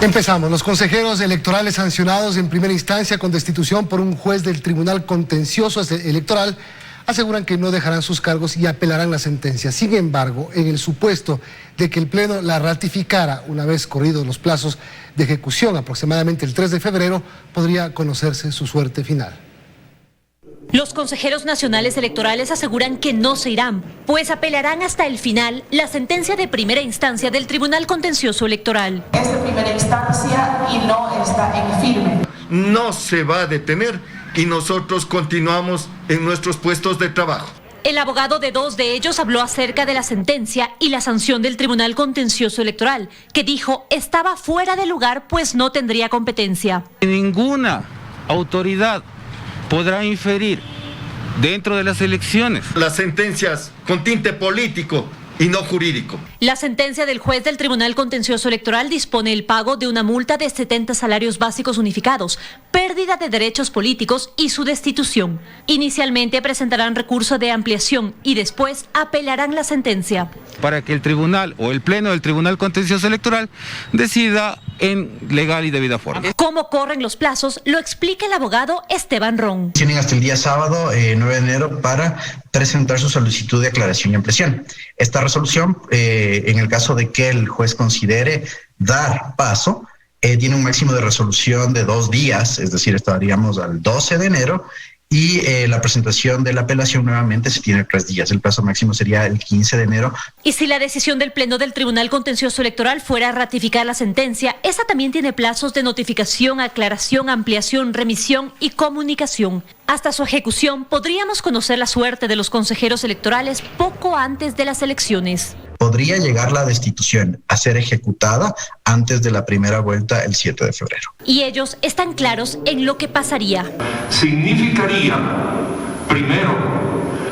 Empezamos. Los consejeros electorales sancionados en primera instancia con destitución por un juez del Tribunal Contencioso Electoral aseguran que no dejarán sus cargos y apelarán la sentencia. Sin embargo, en el supuesto de que el Pleno la ratificara una vez corridos los plazos de ejecución, aproximadamente el 3 de febrero, podría conocerse su suerte final. Los consejeros nacionales electorales aseguran que no se irán, pues apelarán hasta el final la sentencia de primera instancia del Tribunal Contencioso Electoral. Es de primera instancia y no está en firme. No se va a detener y nosotros continuamos en nuestros puestos de trabajo. El abogado de dos de ellos habló acerca de la sentencia y la sanción del Tribunal Contencioso Electoral, que dijo estaba fuera de lugar pues no tendría competencia. Ninguna autoridad podrá inferir dentro de las elecciones las sentencias con tinte político y no jurídico. La sentencia del juez del Tribunal Contencioso Electoral dispone el pago de una multa de 70 salarios básicos unificados, pérdida de derechos políticos y su destitución. Inicialmente presentarán recurso de ampliación y después apelarán la sentencia. Para que el tribunal o el Pleno del Tribunal Contencioso Electoral decida en legal y debida forma. ¿Cómo corren los plazos? Lo explica el abogado Esteban Ron. Tienen hasta el día sábado, 9 de enero, para presentar su solicitud de aclaración y ampliación. Esta resolución, en el caso de que el juez considere dar paso, tiene un máximo de resolución de 2 días, es decir, estaríamos al 12 de enero, y la presentación de la apelación nuevamente se tiene 3 días. El plazo máximo sería el 15 de enero. Y si la decisión del Pleno del Tribunal Contencioso Electoral fuera a ratificar la sentencia, esa también tiene plazos de notificación, aclaración, ampliación, remisión y comunicación. Hasta su ejecución podríamos conocer la suerte de los consejeros electorales poco antes de las elecciones. Podría llegar la destitución a ser ejecutada antes de la primera vuelta el 7 de febrero. Y ellos están claros en lo que pasaría. Significaría, primero,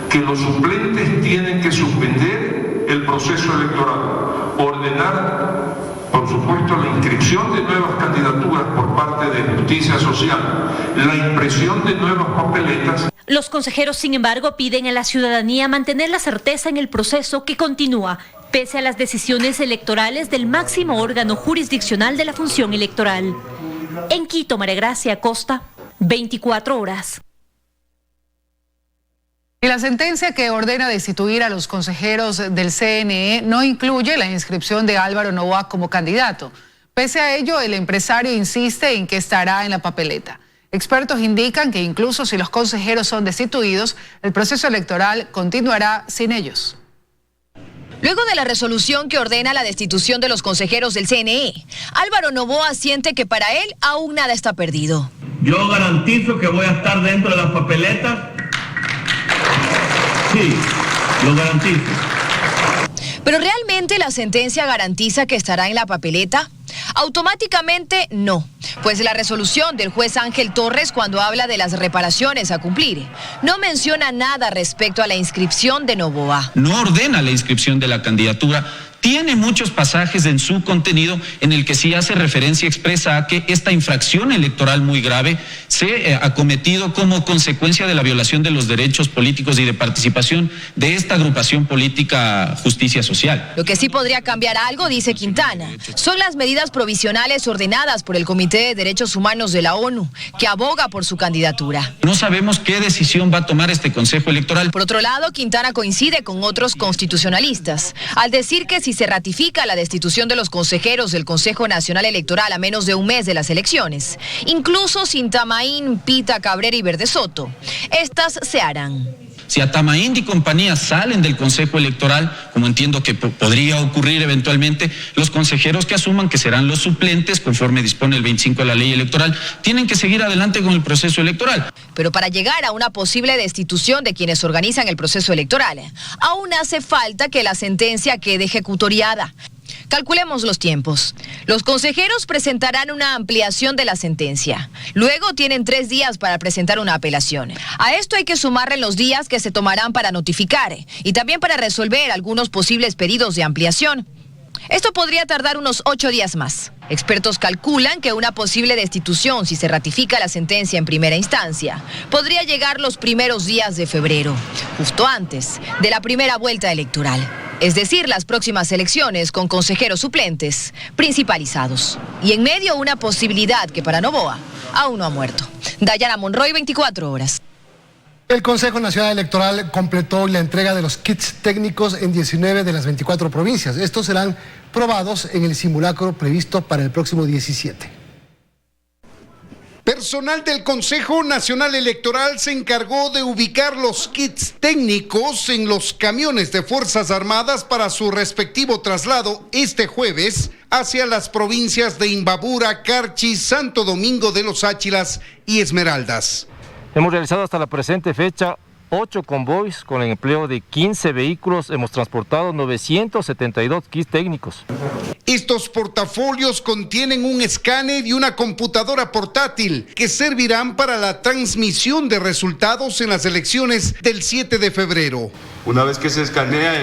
que los suplentes tienen que suspender el proceso electoral, ordenar, por supuesto, la inscripción de nuevas candidaturas por parte de Justicia Social, la impresión de nuevas papeletas. Los consejeros, sin embargo, piden a la ciudadanía mantener la certeza en el proceso que continúa, pese a las decisiones electorales del máximo órgano jurisdiccional de la función electoral. En Quito, María Gracia Acosta, 24 horas. Y la sentencia que ordena destituir a los consejeros del CNE no incluye la inscripción de Álvaro Noboa como candidato. Pese a ello, el empresario insiste en que estará en la papeleta. Expertos indican que incluso si los consejeros son destituidos, el proceso electoral continuará sin ellos. Luego de la resolución que ordena la destitución de los consejeros del CNE, Álvaro Noboa siente que para él aún nada está perdido. Yo garantizo que voy a estar dentro de las papeletas. Sí, lo garantizo. ¿Pero realmente la sentencia garantiza que estará en la papeleta? Automáticamente no, pues la resolución del juez Ángel Torres, cuando habla de las reparaciones a cumplir, no menciona nada respecto a la inscripción de Noboa. No ordena la inscripción de la candidatura. Tiene muchos pasajes en su contenido en el que sí hace referencia expresa a que esta infracción electoral muy grave se ha cometido como consecuencia de la violación de los derechos políticos y de participación de esta agrupación política Justicia Social. Lo que sí podría cambiar algo, dice Quintana, son las medidas provisionales ordenadas por el Comité de Derechos Humanos de la ONU, que aboga por su candidatura. No sabemos qué decisión va a tomar este Consejo Electoral. Por otro lado, Quintana coincide con otros constitucionalistas al decir que si se ratifica la destitución de los consejeros del Consejo Nacional Electoral a menos de un mes de las elecciones, incluso sin Tamaín, Pita, Cabrera y Verde Soto, estas se harán. Si Atamaín y compañía salen del Consejo Electoral, como entiendo que podría ocurrir eventualmente, los consejeros que asuman que serán los suplentes, conforme dispone el 25 de la ley electoral, tienen que seguir adelante con el proceso electoral. Pero para llegar a una posible destitución de quienes organizan el proceso electoral, aún hace falta que la sentencia quede ejecutoriada. Calculemos los tiempos. Los consejeros presentarán una ampliación de la sentencia. Luego tienen 3 días para presentar una apelación. A esto hay que sumarle los días que se tomarán para notificar y también para resolver algunos posibles pedidos de ampliación. Esto podría tardar unos 8 días más. Expertos calculan que una posible destitución, si se ratifica la sentencia en primera instancia, podría llegar los primeros días de febrero, justo antes de la primera vuelta electoral. Es decir, las próximas elecciones con consejeros suplentes principalizados. Y en medio una posibilidad que para Noboa aún no ha muerto. Dayana Monroy, 24 horas. El Consejo Nacional Electoral completó la entrega de los kits técnicos en 19 de las 24 provincias. Estos serán probados en el simulacro previsto para el próximo 17. Personal del Consejo Nacional Electoral se encargó de ubicar los kits técnicos en los camiones de Fuerzas Armadas para su respectivo traslado este jueves hacia las provincias de Imbabura, Carchi, Santo Domingo de los Áchilas y Esmeraldas. Hemos realizado hasta la presente fecha 8 convoys con el empleo de 15 vehículos. Hemos transportado 972 kits técnicos. Estos portafolios contienen un escáner y una computadora portátil que servirán para la transmisión de resultados en las elecciones del 7 de febrero. Una vez que se escanea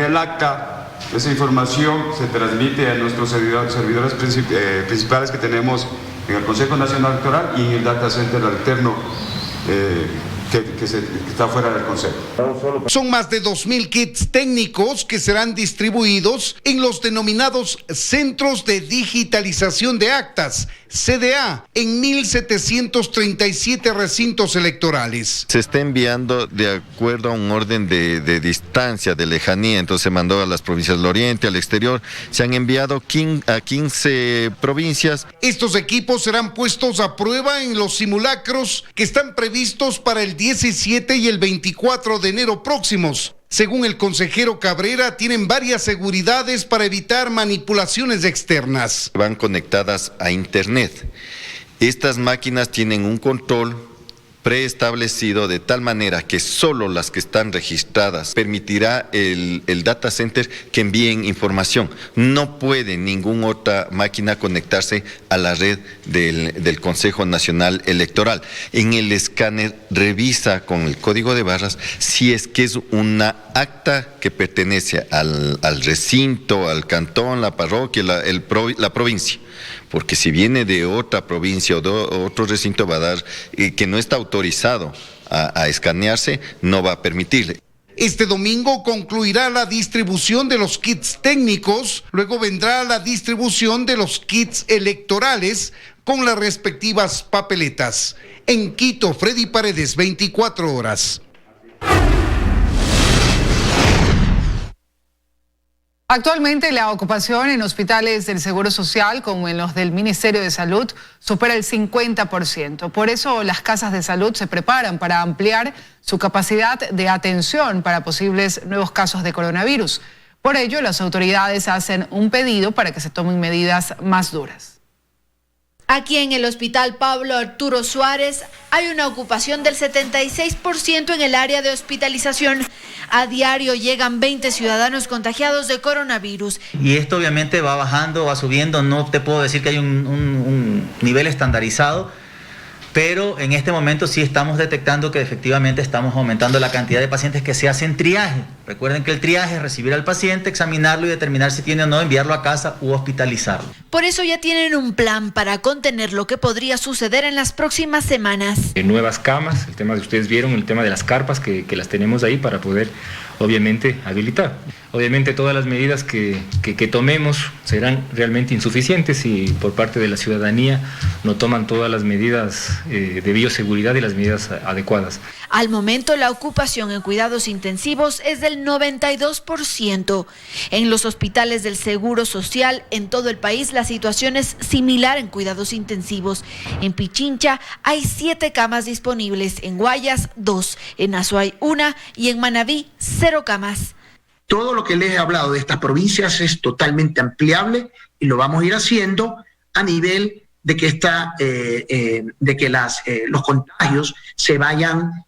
el acta, esa información se transmite a nuestros servidores principales que tenemos en el Consejo Nacional Electoral y en el data center alterno que está fuera del Consejo. Son más de 2.000 kits técnicos que serán distribuidos en los denominados Centros de Digitalización de Actas, CDA, en 1.737 recintos electorales. Se está enviando de acuerdo a un orden de distancia, de lejanía, entonces se mandó a las provincias del Oriente, al exterior, se han enviado a 15 provincias. Estos equipos serán puestos a prueba en los simulacros que están previstos para el 17 y el 24 de enero próximos. Según el consejero Cabrera, tienen varias seguridades para evitar manipulaciones externas. Van conectadas a internet. Estas máquinas tienen un control preestablecido de tal manera que solo las que están registradas permitirá el data center que envíen información. No puede ninguna otra máquina conectarse a la red del Consejo Nacional Electoral. En el escáner revisa con el código de barras si es que es una acta que pertenece al recinto, al cantón, la parroquia, la provincia. Porque si viene de otra provincia o de otro recinto va a dar que no está autorizado a escanearse, no va a permitirle. Este domingo concluirá la distribución de los kits técnicos, luego vendrá la distribución de los kits electorales con las respectivas papeletas. En Quito, Freddy Paredes, 24 horas. Actualmente la ocupación en hospitales del Seguro Social, como en los del Ministerio de Salud, supera el 50%. Por eso las casas de salud se preparan para ampliar su capacidad de atención para posibles nuevos casos de coronavirus. Por ello, las autoridades hacen un pedido para que se tomen medidas más duras. Aquí en el Hospital Pablo Arturo Suárez hay una ocupación del 76% en el área de hospitalización. A diario llegan 20 ciudadanos contagiados de coronavirus. Y esto obviamente va bajando, va subiendo, no te puedo decir que hay un nivel estandarizado, pero en este momento sí estamos detectando que efectivamente estamos aumentando la cantidad de pacientes que se hacen triaje. Recuerden que el triaje es recibir al paciente, examinarlo y determinar si tiene o no, enviarlo a casa u hospitalizarlo. Por eso ya tienen un plan para contener lo que podría suceder en las próximas semanas. Nuevas camas, el tema que ustedes vieron, el tema de las carpas que las tenemos ahí para poder obviamente habilitar. Obviamente todas las medidas que tomemos serán realmente insuficientes si por parte de la ciudadanía no toman todas las medidas de bioseguridad y las medidas adecuadas. Al momento la ocupación en cuidados intensivos es del 92%. En los hospitales del Seguro Social en todo el país la situación es similar en cuidados intensivos. En Pichincha hay 7 camas disponibles, en Guayas 2, en Azuay 1 y en Manabí 0 camas. Todo lo que les he hablado de estas provincias es totalmente ampliable y lo vamos a ir haciendo a nivel de que los contagios se vayan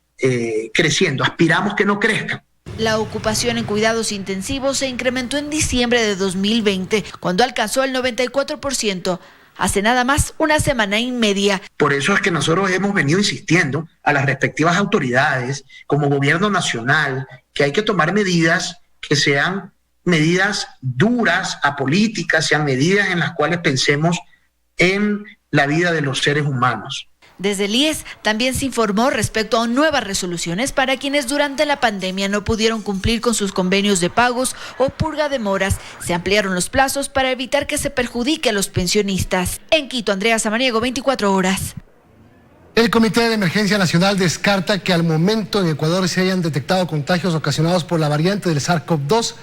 creciendo. Aspiramos que no crezcan. La ocupación en cuidados intensivos se incrementó en diciembre de 2020, cuando alcanzó el 94%. Hace nada más una semana y media. Por eso es que nosotros hemos venido insistiendo a las respectivas autoridades, como gobierno nacional, que hay que tomar medidas que sean medidas duras, apolíticas, sean medidas en las cuales pensemos en la vida de los seres humanos. Desde el IES también se informó respecto a nuevas resoluciones para quienes durante la pandemia no pudieron cumplir con sus convenios de pagos o purga de moras. Se ampliaron los plazos para evitar que se perjudique a los pensionistas. En Quito, Andrea Samaniego, 24 horas. El Comité de Emergencia Nacional descarta que al momento en Ecuador se hayan detectado contagios ocasionados por la variante del SARS-CoV-2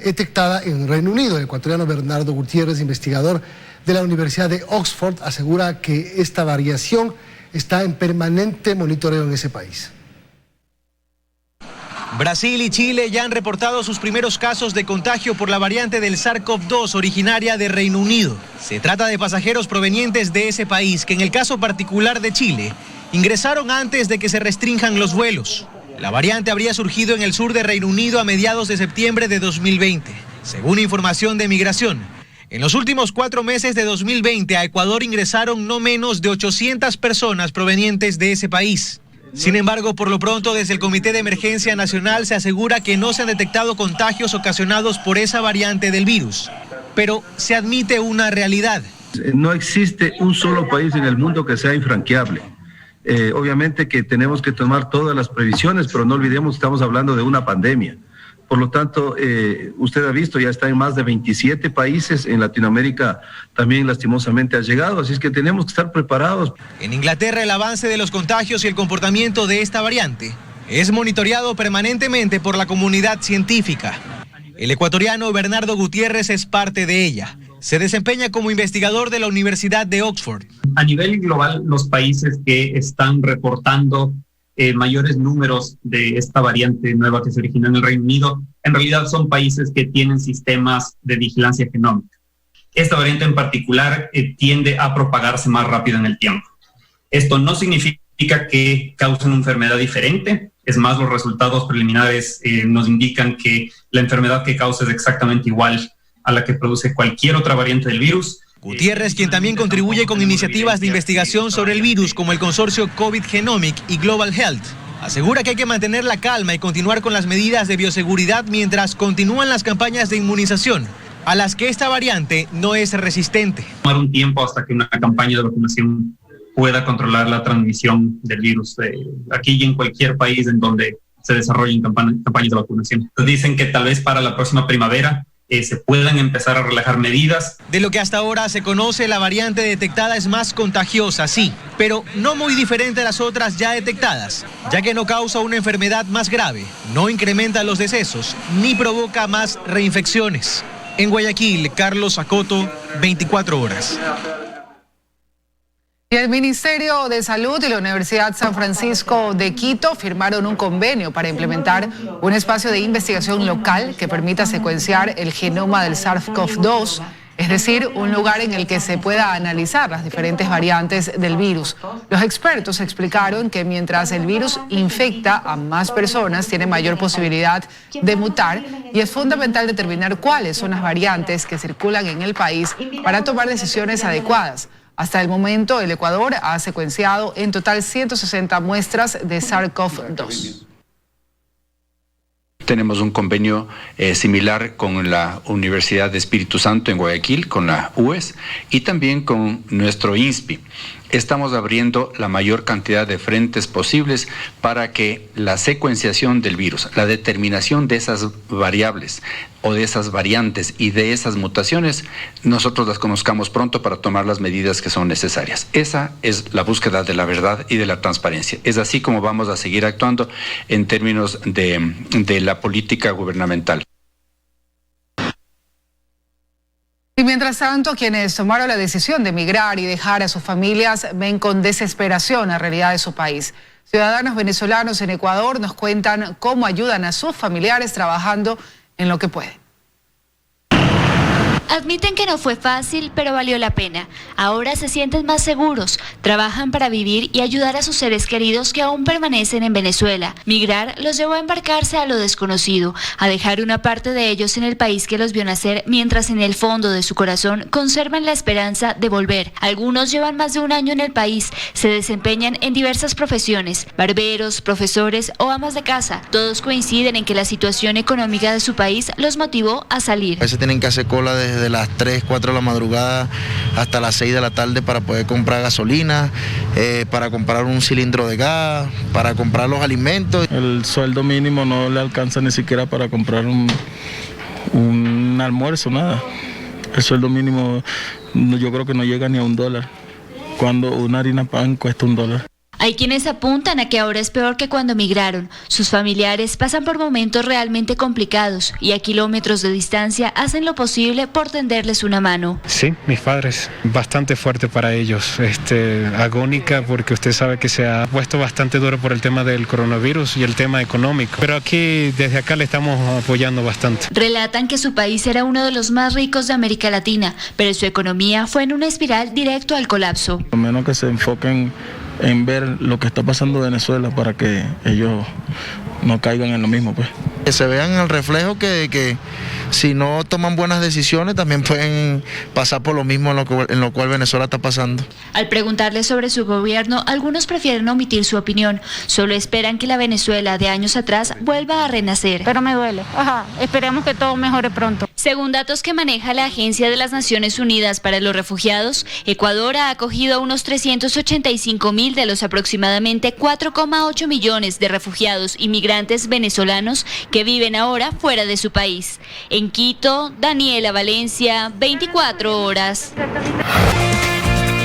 detectada en Reino Unido. El ecuatoriano Bernardo Gutiérrez, investigador de la Universidad de Oxford, asegura que esta variación está en permanente monitoreo en ese país. Brasil y Chile ya han reportado sus primeros casos de contagio por la variante del SARS-CoV-2 originaria de Reino Unido. Se trata de pasajeros provenientes de ese país que en el caso particular de Chile ingresaron antes de que se restrinjan los vuelos. La variante habría surgido en el sur de Reino Unido a mediados de septiembre de 2020. Según información de Migración, en los últimos 4 meses de 2020 a Ecuador ingresaron no menos de 800 personas provenientes de ese país. Sin embargo, por lo pronto, desde el Comité de Emergencia Nacional se asegura que no se han detectado contagios ocasionados por esa variante del virus. Pero se admite una realidad. No existe un solo país en el mundo que sea infranqueable. Obviamente que tenemos que tomar todas las previsiones, pero no olvidemos que estamos hablando de una pandemia. Por lo tanto, usted ha visto, ya está en más de 27 países, en Latinoamérica también lastimosamente ha llegado, así es que tenemos que estar preparados. En Inglaterra el avance de los contagios y el comportamiento de esta variante es monitoreado permanentemente por la comunidad científica. El ecuatoriano Bernardo Gutiérrez es parte de ella. Se desempeña como investigador de la Universidad de Oxford. A nivel global, los países que están reportando mayores números de esta variante nueva que se originó en el Reino Unido, en realidad son países que tienen sistemas de vigilancia genómica. Esta variante en particular tiende a propagarse más rápido en el tiempo. Esto no significa que cause una enfermedad diferente, es más, los resultados preliminares nos indican que la enfermedad que causa es exactamente igual a la que produce cualquier otra variante del virus. Gutiérrez, quien también contribuye con iniciativas de investigación sobre el virus como el consorcio COVID Genomic y Global Health, asegura que hay que mantener la calma y continuar con las medidas de bioseguridad mientras continúan las campañas de inmunización, a las que esta variante no es resistente. Tomar un tiempo hasta que una campaña de vacunación pueda controlar la transmisión del virus, aquí y en cualquier país en donde se desarrollen campañas de vacunación. Dicen que tal vez para la próxima primavera se puedan empezar a relajar medidas. De lo que hasta ahora se conoce, la variante detectada es más contagiosa, sí, pero no muy diferente a las otras ya detectadas, ya que no causa una enfermedad más grave, no incrementa los decesos, ni provoca más reinfecciones. En Guayaquil, Carlos Acoto, 24 horas. Y el Ministerio de Salud y la Universidad San Francisco de Quito firmaron un convenio para implementar un espacio de investigación local que permita secuenciar el genoma del SARS-CoV-2, es decir, un lugar en el que se pueda analizar las diferentes variantes del virus. Los expertos explicaron que mientras el virus infecta a más personas, tiene mayor posibilidad de mutar y es fundamental determinar cuáles son las variantes que circulan en el país para tomar decisiones adecuadas. Hasta el momento, el Ecuador ha secuenciado en total 160 muestras de SARS-CoV-2. Tenemos un convenio similar con la Universidad de Espíritu Santo en Guayaquil, con la UES, y también con nuestro INSPI. Estamos abriendo la mayor cantidad de frentes posibles para que la secuenciación del virus, la determinación de esas variables o de esas variantes y de esas mutaciones, nosotros las conozcamos pronto para tomar las medidas que son necesarias. Esa es la búsqueda de la verdad y de la transparencia. Es así como vamos a seguir actuando en términos de la política gubernamental. Y mientras tanto, quienes tomaron la decisión de emigrar y dejar a sus familias ven con desesperación la realidad de su país. Ciudadanos venezolanos en Ecuador nos cuentan cómo ayudan a sus familiares trabajando en lo que pueden. Admiten que no fue fácil, pero valió la pena. Ahora se sienten más seguros, trabajan para vivir y ayudar a sus seres queridos que aún permanecen en Venezuela. Migrar los llevó a embarcarse a lo desconocido, a dejar una parte de ellos en el país que los vio nacer, mientras en el fondo de su corazón conservan la esperanza de volver. Algunos llevan más de un año en el país, se desempeñan en diversas profesiones, barberos, profesores o amas de casa. Todos coinciden en que la situación económica de su país los motivó a salir. A veces tienen que hacer cola desde desde las 3, 4 de la madrugada hasta las 6 de la tarde para poder comprar gasolina, para comprar un cilindro de gas, para comprar los alimentos. El sueldo mínimo no le alcanza ni siquiera para comprar un almuerzo, nada. El sueldo mínimo yo creo que no llega ni a $1, cuando una harina pan cuesta $1. Hay quienes apuntan a que ahora es peor que cuando migraron. Sus familiares pasan por momentos realmente complicados y a kilómetros de distancia hacen lo posible por tenderles una mano. Sí, mis padres, bastante fuerte para ellos, agónica, porque usted sabe que se ha puesto bastante duro por el tema del coronavirus y el tema económico. Pero aquí, desde acá, le estamos apoyando bastante. Relatan que su país era uno de los más ricos de América Latina, pero su economía fue en una espiral directo al colapso. Lo menos que se enfoquen en ver lo que está pasando en Venezuela para que ellos no caigan en lo mismo, pues. Que se vean el reflejo que si no toman buenas decisiones también pueden pasar por lo mismo en lo cual Venezuela está pasando. Al preguntarle sobre su gobierno, algunos prefieren omitir su opinión. Solo esperan que la Venezuela de años atrás vuelva a renacer. Pero me duele. Esperemos que todo mejore pronto. Según datos que maneja la Agencia de las Naciones Unidas para los Refugiados, Ecuador ha acogido a unos 385.000 de los aproximadamente 4,8 millones de refugiados y migrantes venezolanos que viven ahora fuera de su país. En Quito, Daniela Valencia, 24 horas.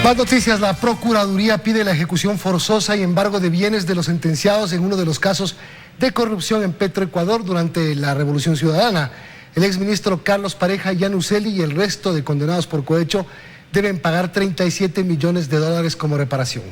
Más noticias. La Procuraduría pide la ejecución forzosa y embargo de bienes de los sentenciados en uno de los casos de corrupción en Petroecuador durante la Revolución Ciudadana. El exministro Carlos Pareja Yanuseli y el resto de condenados por cohecho deben pagar $37 millones como reparación.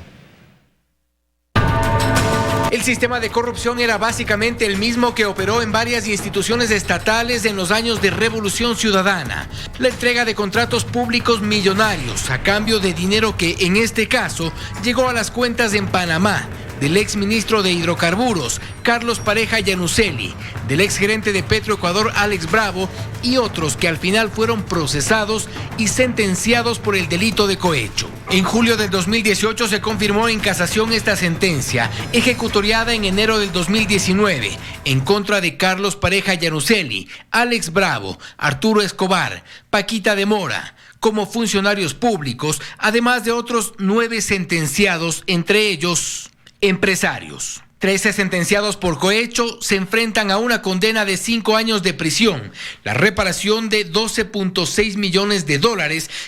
El sistema de corrupción era básicamente el mismo que operó en varias instituciones estatales en los años de Revolución Ciudadana. La entrega de contratos públicos millonarios a cambio de dinero que, en este caso, llegó a las cuentas en Panamá, del exministro de Hidrocarburos, Carlos Pareja Yanuseli, del exgerente de Petroecuador, Alex Bravo, y otros que al final fueron procesados y sentenciados por el delito de cohecho. En julio del 2018 se confirmó en casación esta sentencia, ejecutoriada en enero del 2019, en contra de Carlos Pareja Yanuseli, Alex Bravo, Arturo Escobar, Paquita de Mora, como funcionarios públicos, además de otros 9 sentenciados, entre ellos empresarios. 13 sentenciados por cohecho se enfrentan a una condena de 5 años de prisión, la reparación de $12.6 millones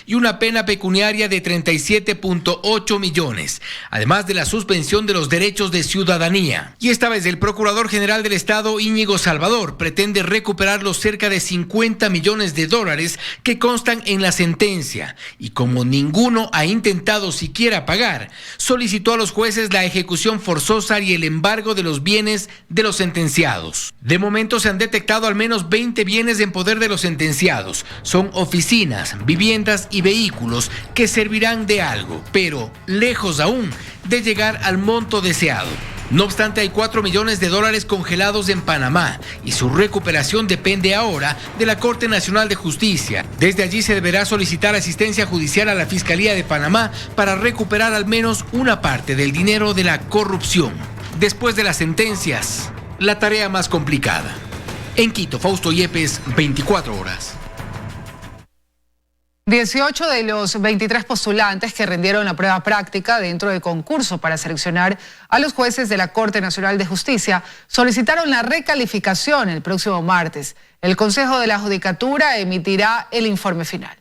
y una pena pecuniaria de $37.8 millones, además de la suspensión de los derechos de ciudadanía. Y esta vez el Procurador General del Estado, Íñigo Salvador, pretende recuperar los cerca de $50 millones que constan en la sentencia, y como ninguno ha intentado siquiera pagar, solicitó a los jueces la ejecución forzosa y el embargo de los bienes de los sentenciados. De momento se han detectado al menos 20 bienes en poder de los sentenciados. Son oficinas, viviendas y vehículos que servirán de algo, pero lejos aún de llegar al monto deseado. No obstante, hay $4 millones congelados en Panamá y su recuperación depende ahora de la Corte Nacional de Justicia. Desde allí se deberá solicitar asistencia judicial a la Fiscalía de Panamá para recuperar al menos una parte del dinero de la corrupción. Después de las sentencias, la tarea más complicada. En Quito, Fausto Yepes, 24 horas. 18 de los 23 postulantes que rindieron la prueba práctica dentro del concurso para seleccionar a los jueces de la Corte Nacional de Justicia solicitaron la recalificación el próximo martes. El Consejo de la Judicatura emitirá el informe final.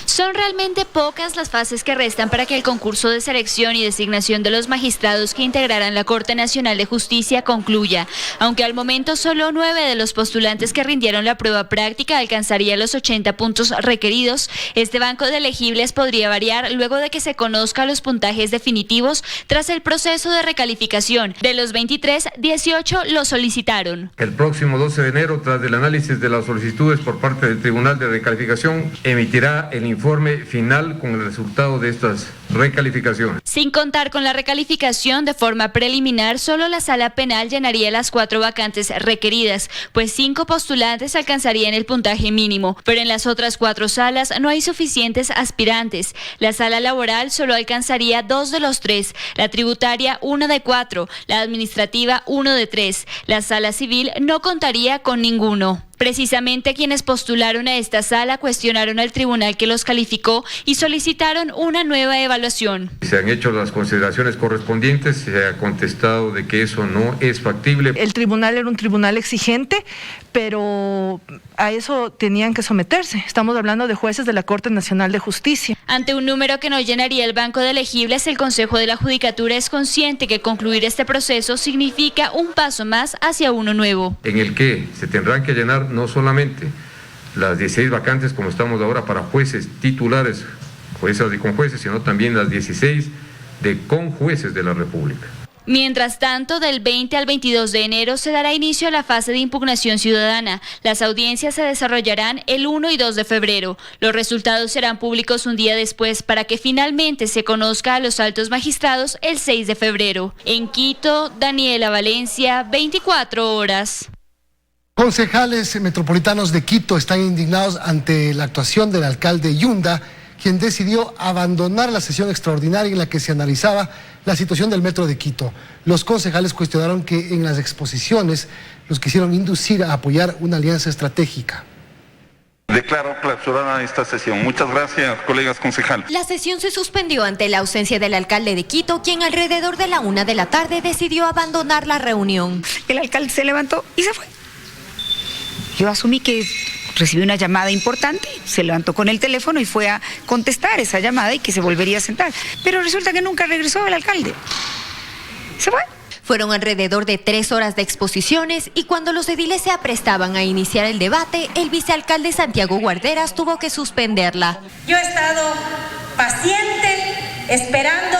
Son realmente pocas las fases que restan para que el concurso de selección y designación de los magistrados que integrarán la Corte Nacional de Justicia concluya. Aunque al momento solo 9 de los postulantes que rindieron la prueba práctica alcanzarían los 80 puntos requeridos, este banco de elegibles podría variar luego de que se conozcan los puntajes definitivos tras el proceso de recalificación. De los 23, 18 lo solicitaron. El próximo 12 de enero, tras el análisis de las solicitudes por parte del Tribunal de Recalificación, emitirá el informe final con el resultado de estas recalificación. Sin contar con la recalificación de forma preliminar, solo la sala penal llenaría las 4 vacantes requeridas, pues 5 postulantes alcanzarían el puntaje mínimo, pero en las otras 4 salas no hay suficientes aspirantes. La sala laboral solo alcanzaría 2 de los 3, la tributaria 1 de 4, la administrativa 1 de 3, la sala civil no contaría con ninguno. Precisamente quienes postularon a esta sala cuestionaron al tribunal que los calificó y solicitaron una nueva evaluación. Se han hecho las consideraciones correspondientes, se ha contestado de que eso no es factible. El tribunal era un tribunal exigente, pero a eso tenían que someterse. Estamos hablando de jueces de la Corte Nacional de Justicia. Ante un número que no llenaría el banco de elegibles, el Consejo de la Judicatura es consciente que concluir este proceso significa un paso más hacia uno nuevo. En el que se tendrán que llenar no solamente las 16 vacantes como estamos ahora para jueces titulares, juezas y conjueces, sino también las 16 de conjueces de la República. Mientras tanto, del 20 al 22 de enero se dará inicio a la fase de impugnación ciudadana. Las audiencias se desarrollarán el 1 y 2 de febrero. Los resultados serán públicos un día después para que finalmente se conozca a los altos magistrados el 6 de febrero. En Quito, Daniela Valencia, 24 horas. Concejales metropolitanos de Quito están indignados ante la actuación del alcalde Yunda, quien decidió abandonar la sesión extraordinaria en la que se analizaba la situación del metro de Quito. Los concejales cuestionaron que en las exposiciones los quisieron inducir a apoyar una alianza estratégica. Declaro clausurada esta sesión. Muchas gracias, colegas concejales. La sesión se suspendió ante la ausencia del alcalde de Quito, quien alrededor de la 1 de la tarde decidió abandonar la reunión. El alcalde se levantó y se fue. Yo asumí que recibió una llamada importante, se levantó con el teléfono y fue a contestar esa llamada y que se volvería a sentar. Pero resulta que nunca regresó el alcalde. Se fue. Fueron alrededor de 3 horas de exposiciones y cuando los ediles se aprestaban a iniciar el debate, el vicealcalde Santiago Guarderas tuvo que suspenderla. Yo he estado paciente, esperando,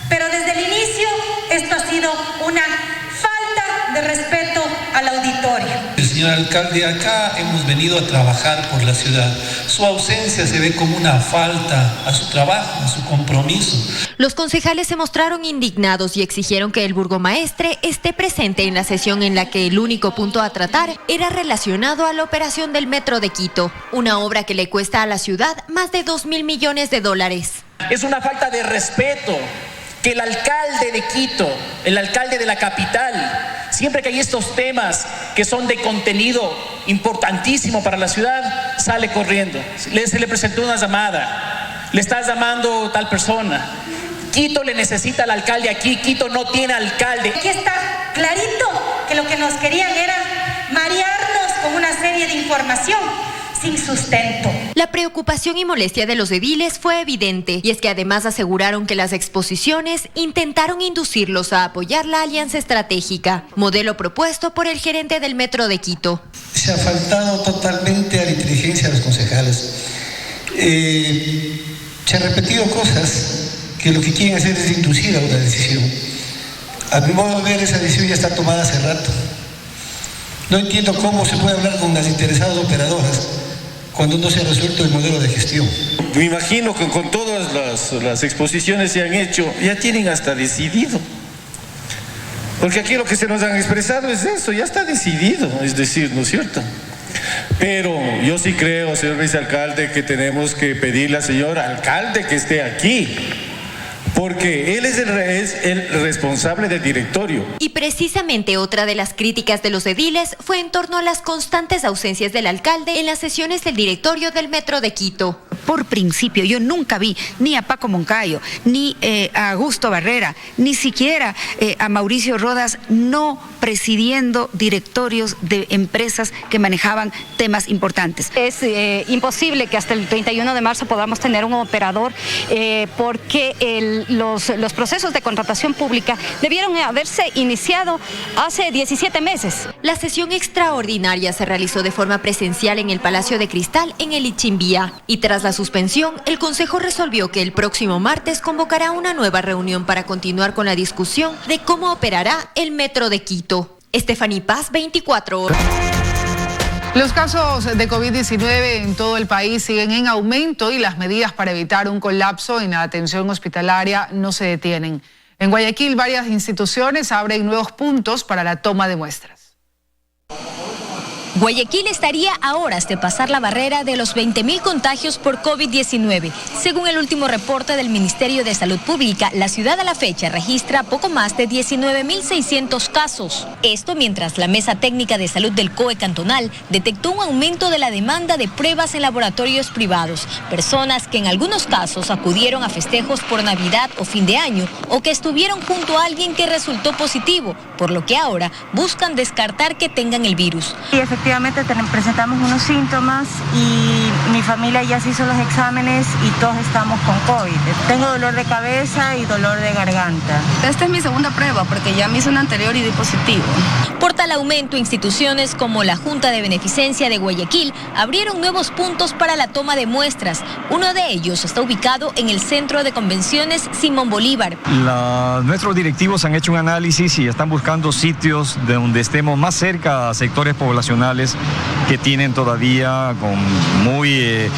pero desde el inicio esto ha sido una falta de respeto al auditorio. Señor alcalde, acá hemos venido a trabajar por la ciudad. Su ausencia se ve como una falta a su trabajo, a su compromiso. Los concejales se mostraron indignados y exigieron que el burgomaestre esté presente en la sesión en la que el único punto a tratar era relacionado a la operación del Metro de Quito, una obra que le cuesta a la ciudad más de $2.000 millones. Es una falta de respeto que el alcalde de Quito, el alcalde de la capital, siempre que hay estos temas que son de contenido importantísimo para la ciudad, sale corriendo. Se le presentó una llamada, le estás llamando tal persona. Quito le necesita al alcalde aquí, Quito no tiene alcalde. Aquí está clarito que lo que nos querían era marearnos con una serie de información sin sustento. La preocupación y molestia de los ediles fue evidente, y es que además aseguraron que las exposiciones intentaron inducirlos a apoyar la alianza estratégica, modelo propuesto por el gerente del Metro de Quito. Se ha faltado totalmente a la inteligencia de los concejales. Se han repetido cosas que lo que quieren hacer es inducir a una decisión. A mi modo de ver, esa decisión ya está tomada hace rato. No entiendo cómo se puede hablar con las interesadas operadoras cuando no se ha resuelto el modelo de gestión. Me imagino que con todas las exposiciones se han hecho, ya tienen hasta decidido. Porque aquí lo que se nos han expresado es eso, ya está decidido, es decir, ¿no es cierto? Pero yo sí creo, señor vicealcalde, que tenemos que pedirle al señor alcalde que esté aquí, porque él es el responsable del directorio. Y precisamente otra de las críticas de los ediles fue en torno a las constantes ausencias del alcalde en las sesiones del directorio del Metro de Quito. Por principio, yo nunca vi ni a Paco Moncayo, ni a Augusto Barrera, ni siquiera a Mauricio Rodas no presidiendo directorios de empresas que manejaban temas importantes. Es imposible que hasta el 31 de marzo podamos tener un operador porque los procesos de contratación pública debieron haberse iniciado hace 17 meses. La sesión extraordinaria se realizó de forma presencial en el Palacio de Cristal en el Ichimbía y tras la suspensión, el Consejo resolvió que el próximo martes convocará una nueva reunión para continuar con la discusión de cómo operará el Metro de Quito. Estefaní Paz, 24 horas. Los casos de COVID-19 en todo el país siguen en aumento y las medidas para evitar un colapso en la atención hospitalaria no se detienen. En Guayaquil, varias instituciones abren nuevos puntos para la toma de muestras. Guayaquil estaría a horas de pasar la barrera de los 20.000 contagios por COVID-19. Según el último reporte del Ministerio de Salud Pública, la ciudad a la fecha registra poco más de 19.600 casos. Esto mientras la Mesa Técnica de Salud del COE cantonal detectó un aumento de la demanda de pruebas en laboratorios privados. Personas que en algunos casos acudieron a festejos por Navidad o fin de año o que estuvieron junto a alguien que resultó positivo, por lo que ahora buscan descartar que tengan el virus. Efectivamente presentamos unos síntomas y mi familia ya se hizo los exámenes y todos estamos con COVID. Tengo dolor de cabeza y dolor de garganta. Esta es mi segunda prueba porque ya me hice una anterior y di positivo. Por tal aumento, instituciones como la Junta de Beneficencia de Guayaquil abrieron nuevos puntos para la toma de muestras. Uno de ellos está ubicado en el Centro de Convenciones Simón Bolívar. Nuestros directivos han hecho un análisis y están buscando sitios de donde estemos más cerca a sectores poblacionales que tienen todavía muy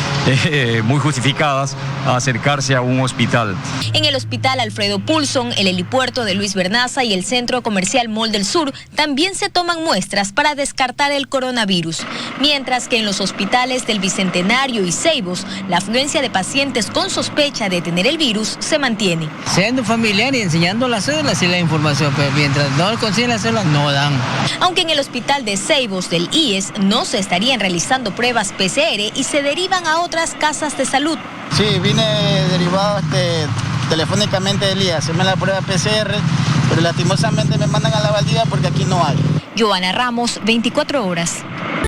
justificadas a acercarse a un hospital. En el Hospital Alfredo Poulson, el helipuerto de Luis Bernaza y el Centro Comercial Mall del Sur también se toman muestras para descartar el coronavirus, mientras que en los hospitales del Bicentenario y Ceibos, la afluencia de pacientes con sospecha de tener el virus se mantiene. Siendo familiar y enseñando las cédulas y la información, pero mientras no consiguen las cédulas no dan. Aunque en el hospital de Ceibos del IES no se estarían realizando pruebas PCR y se derivan a otras casas de salud. Sí, vine derivado telefónicamente del IES, hacerme la prueba PCR, pero lastimosamente me mandan a la Valdivia porque aquí no hay. Joana Ramos, 24 horas.